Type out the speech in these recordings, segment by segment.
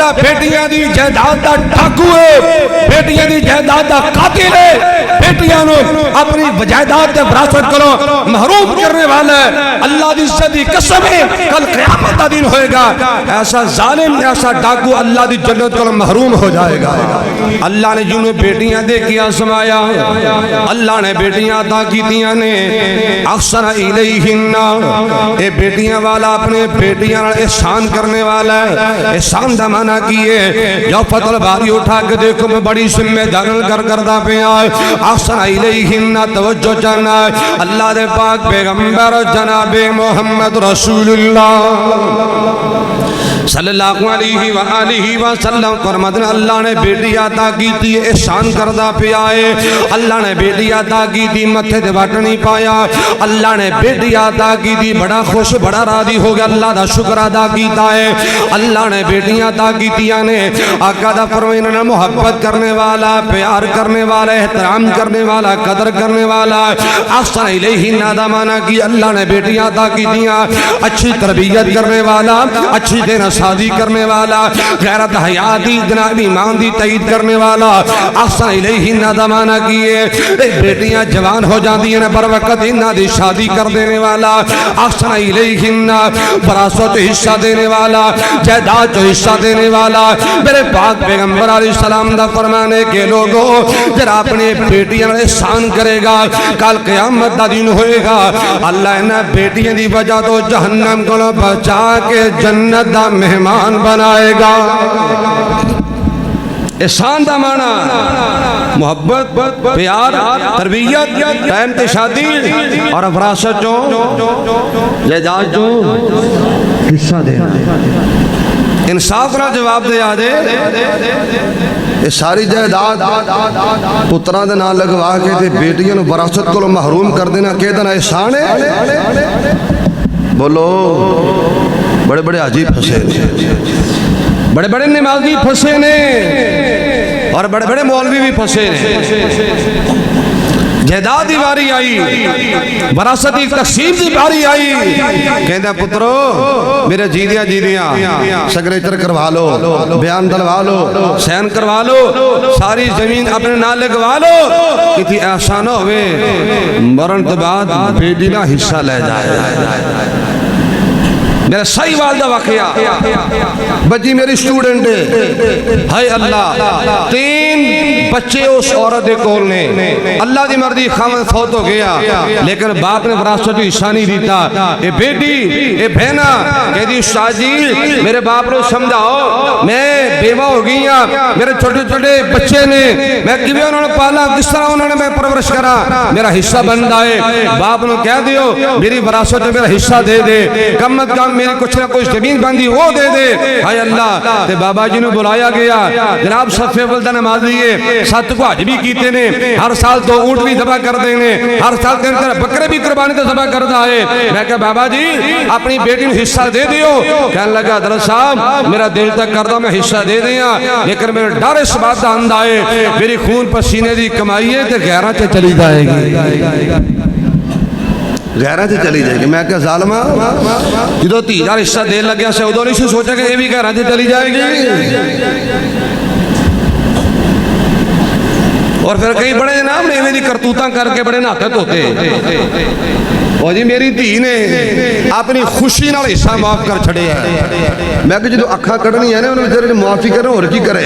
جڑا بیٹیاں دی جائیداد دا ڈاکو ہے، بیٹیاں دی جائیداد دا قاتل ہے، بیٹیاں نو اپنی جائیداد دے وراثت کرو محروم کرنے والا ہے، اللہ دی عزت دی قسم ہے کل قیامت دا دن ہوئے گا ایسا ظالم ایسا ڈاکو اللہ دی جنت کو محروم ہو جائے گا۔ اللہ نے جنہیں بیٹیاں دے کیا سمایا، اللہ نے بیٹیاں عطا کی دیاں نے احسن الیہن، اے بیٹیاں والا اپنے بیٹیاں احسان کرنے والا ہے۔ احسان دا معنی کیے جو فتح باری اٹھا کے دیکھو میں بڑی ذمہ داری کردہ پہ آئے، احسن الیہن توجہ جانا ہے اللہ دے پاک پیغمبر جناب محمد رسول اللہ صلی اللہ علیہ وآلہ وسلم فرماتے ہیں اللہ نے بیٹی عطا کی تھی احسان کردہ پہ آئے، اللہ نے بیٹی عطا کی تھی متھے دے وٹ نہیں پایا، اللہ نے بیٹی عطا کی تھی بڑا خوش بڑا راضی ہو گیا اللہ دا شکر ادا کیتا ہے۔ اللہ نے بیٹیاں عطا کی تھی نے آقا دا فرمایا محبت کرنے والا پیار کرنے والا احترام کرنے والا قدر کرنے والا احسن الیہن دا معنی کی اللہ نے بیٹیاں عطا کی تھی اچھی تربیت کرنے والا اچھی دینا شادی کرنے والا غیرت حیا دی جناب ایمان دی تائید کرنے والا احسن الیہن دا معنی کیے بیٹیاں جوان ہو جاتی ہیں پر وقت انہاں دی شادی کر دینے والا احسن الیہن وراثت حصہ دینے والا جائیداد جو حصہ دینے والا میرے پاک پیغمبر علیہ السلام دا فرمانے کے لوگوں جرا اپنے بیٹیاں احسان کرے گا کل قیامت دا دن ہوئے گا اللہ انہاں بیٹیاں دی وجہ تو جہنم کو بچا کے جنت دا مہمان بنائے گا۔ احسان دا معنی محبت پیار تربیت ٹائم تے شادی اور وراثت جو جائیداد جو حصہ دے انصاف را جواب دے آجے یہ ساری جائیداد پتران دے نام لگوا کے تے بیٹیاں وراثت کو محروم کر دینا کہ دینا احسان ہے؟ بولو بڑے بڑے عجیب پھنسے بڑے بڑے نمازی پھنسے نے اور بڑے بڑے مولوی بھی پھنسے نے۔ جائیداد دی باری آئی وراثت دی تقسیم دی باری آئی کہندہ پترو میرے جیدیاں سگریچر کروا لو بیان دلوا لو سین کروا لو ساری زمین اپنے نام لگوا لو کتی احسان ہوئے مرن تو بعد بیٹی نہ حصہ لے جائے۔ میرا صحیح والدہ واقعہ بچی میری سٹوڈنٹ ہے ہائے اللہ 3 بچے اس عورت دے کول نے اللہ دی مرضی خامد فوت ہو گیا لیکن باپ نے وراثت حصہ نہیں دیتا اے بیٹی اے بہنا کہہ دی استاد جی میرے باپ نے سمجھاؤ میں بیوہ ہو گئی ہوں میرے چھوٹے چھوٹے بچے نے میں کیویں انہوں نے پالا کس طرح انہوں نے میں پرورش کرا میرا حصہ بنتا ہے باپ نے کہہ دیو میری وراثت میرا حصہ دے دے کم از کم میری کچھ نہ کچھ زمین بندی وہ دے دے ہائے اللہ تے بابا جی نے بلایا گیا جناب صف اول دا نمازی ہے 7 کو حج بھی کیتے نے ہر سال 2 اونٹ بھی ذبح کر دینے ہر سال 3 بکرے بھی قربانی تے ذبح کرتا ہے میں کہا بابا جی اپنی بیٹی نے حصہ دے دیو کہنے لگا حضرت صاحب میرا دل تک کر دو میں حصہ دے دیا لیکن میرے ڈر اس بات دا اندھا ہے میری خون پسینے دی کمائی ہے تے غیرہ تے چلی جائے گی غیرہ سے چلی جائے گی میں کہا ظالمہ جدو 3000 حصہ دے لگیا سے ادھو نہیں سے سوچا کہ یہ بھی غیرہ سے چلی جائے گی اور پھر کئی بڑے جناب نے میری کرتوتاں کر کے بڑے ناقت ہوتے اور جی میری دھی نے اپنی خوشی نال حصہ معاف کر چھڑے ہیں میں کہ جدو اکھاں کڑنی ہے نا انہوں نے معافی کریں اور کی کرے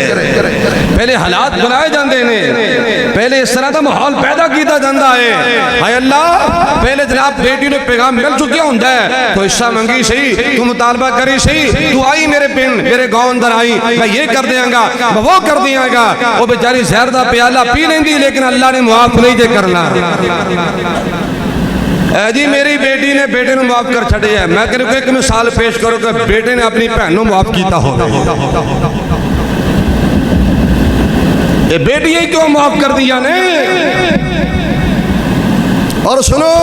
پہلے حالات بنائے جاندے نے پہلے اس طرح دا ماحول پیدا کیتا جاندہ ہے ہائے اللہ پہلے جناب بیٹی نے پیغام مل چکیا ہوندہ ہے تو حصہ منگی صحیح تو مطالبہ کری صحیح تو آئی میرے پن میرے گاؤں اندر آئی میں یہ کر دیاں گا میں وہ کر دیاں گا وہ بیچاری زہر دا پیالہ پی لیں دی لیکن اللہ نے معاف نہیں دے کرنا اے جی میری بیٹی نے بیٹے نے معاف کر چھڑے ہے میں کہنے کو ایک مثال پیش کرو کہ بیٹے نے اپنی پہنوں معاف کیتا ہو اے بیٹی ہی کیوں معاف کر دیا نے اور سنو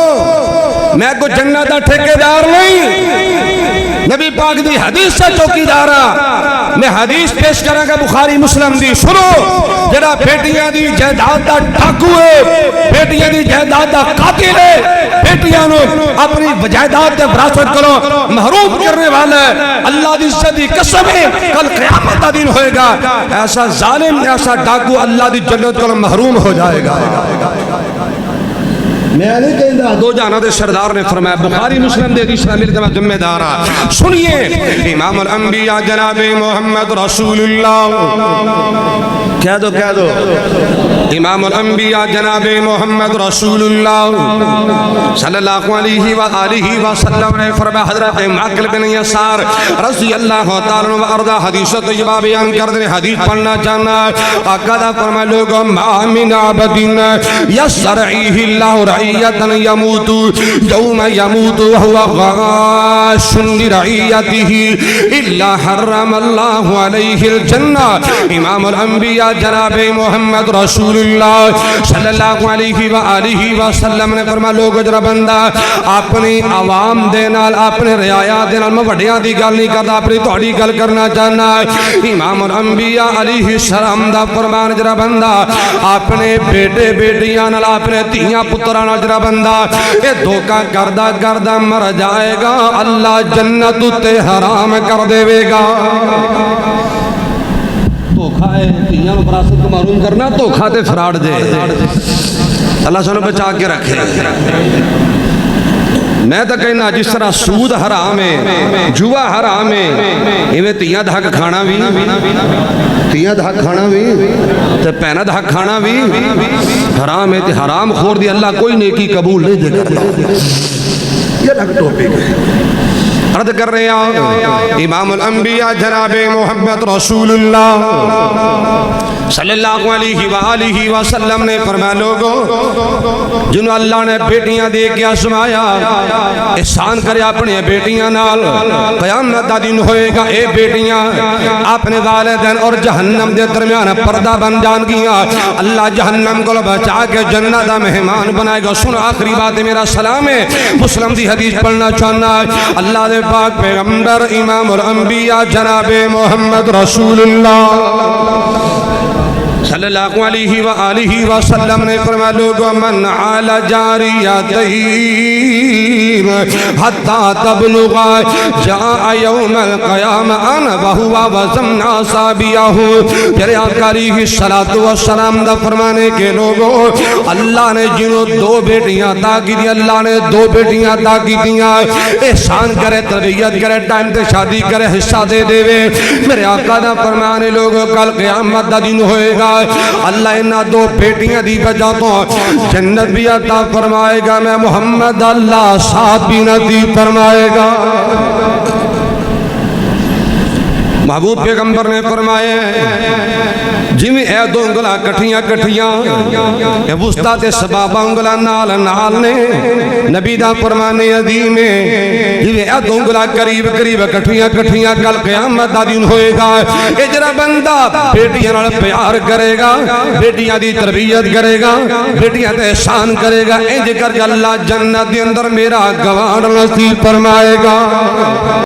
میں کو جنت دا ٹھیکیدار نہیں نبی پاک دی حدیث سے چوکیدارا میں حدیث پیش کروں گا بخاری مسلم دی سنو جڑا بیٹیاں دی جائیداد دا ڈاکو ہے بیٹیاں دی جائیداد دا قاتل ہے بیٹیاں نو اپنی جائیداد دے وراثت کرو محروم کرنے والا ہے اللہ دی عزت دی قسم ہے کل قیامت کا دن ہوئے گا ایسا ظالم ایسا ڈاکو اللہ دی جنت کو محروم ہو جائے گا میں نہیں کہتا دو جہانوں دے سردار نے فرمایا بخاری مسلم دے حدیث میں میرے ذمہ دار ہے سنیے امام الانبیاء جناب محمد رسول اللہ کہہ دو امام الانبیاء جناب محمد رسول اللہ صلی اللہ علیہ وآلہ وسلم نے فرمایا حضرت معقل بن یسار رضی اللہ تعالیٰ عنہ وارضا حدیث طیبہ بیان کر دیں حدیث پڑھنا چاہنا آقا دا فرمایا لوگوں ما من عبد یسرعیہ اللہ رعیتا یموت یوم یموت وہو غاش لرعیتہ الا حرم اللہ علیہ الجنہ امام الانبیاء جناب محمد رسول اللہ صلی اللہ علیہ وآلہ وسلم نے فرمایا لوگ جرا بندہ اپنی عوام دے نال اپنے رعایات دے نال میں وڈیاں دی گل نہیں کردا اپنی تہاڈی گل کرنا چاہنا امام الانبیاء علیہ السلام دا فرمان جرا بندہ اپنے بیٹے بیٹیاں نال اپنے دھیاں پتراں نال جرا بندہ اے دھوکا کردا کردا مر جائے گا اللہ جنت تے حرام کر دے گا دھوکھا ہے دھیاں وراثت کو محروم کرنا دھوکھا تے فراڈ دے اللہ سانو بچا کے رکھے میں تو کہنا جس طرح سود حرام ہے جوا حرام ہے ایویں تیاں دا حق کھانا بھی تے پہنا دا حق کھانا بھی حرام ہے تے حرام خور دی اللہ کوئی نیکی قبول نہیں دے گا یہ لگ ٹاپک ہے عرض کر رہے ہیں امام الانبیاء جناب محمد رسول اللہ صلی اللہ علیہ وآلہ وسلم نے فرمایا لوگوں جنہوں اللہ نے بیٹیاں دے کے آزمایا احسان کرے اپنے بیٹیاں نال قیامت دا دن ہوئے گا اے بیٹیاں اپنے والدین اور جہنم دے درمیان پردہ بن جان گیا اللہ جہنم کو بچا کے جنت دا مہمان بنائے گا سن آخری بات میرا سلام ہے مسلم دی حدیث پڑھنا چاہنا اللہ دے پاک پیغمبر امام الانبیاء جناب محمد رسول اللہ صلی اللہ علیہ وآلہ وسلم نے فرمایا لوگوں من عال جاریتین حتی تبلغ جاء یوم القیام انا وہوا وزمن اصابیہو پیارے آقا علیہ السلام دا فرمانے کے لوگوں اللہ نے جنہوں دو بیٹیاں عطا کی دی اللہ نے دو بیٹیاں عطا کی دیا احسان کرے تربیت کرے ٹائم تے شادی کرے حصہ دے دے میرے آقا دا فرمانے لوگوں کل قیامت دا دن ہوئے گا اللہ انہا دو بیٹیاں دی بجا تو جنت بھی عطا فرمائے گا میں محمد اللہ ساتھ بھی نصیب فرمائے گا محبوب پیغمبر نے فرمائے جویں اے دو انگلا کٹھیاں اے وسطا تے سبابہ انگلا نال نال نے نبی دا فرمانے عظیم ہے جویں اے دو انگلا قریب کٹھیاں کل قیامت دا دن ہوئے گا اے جڑا بندہ بیٹیاں نال پیار کرے گا بیٹیاں دی تربیت کرے گا بیٹیاں تے احسان کرے گا انج کر کے اللہ جنت دے اندر میرا گوان نصیب فرمائے گا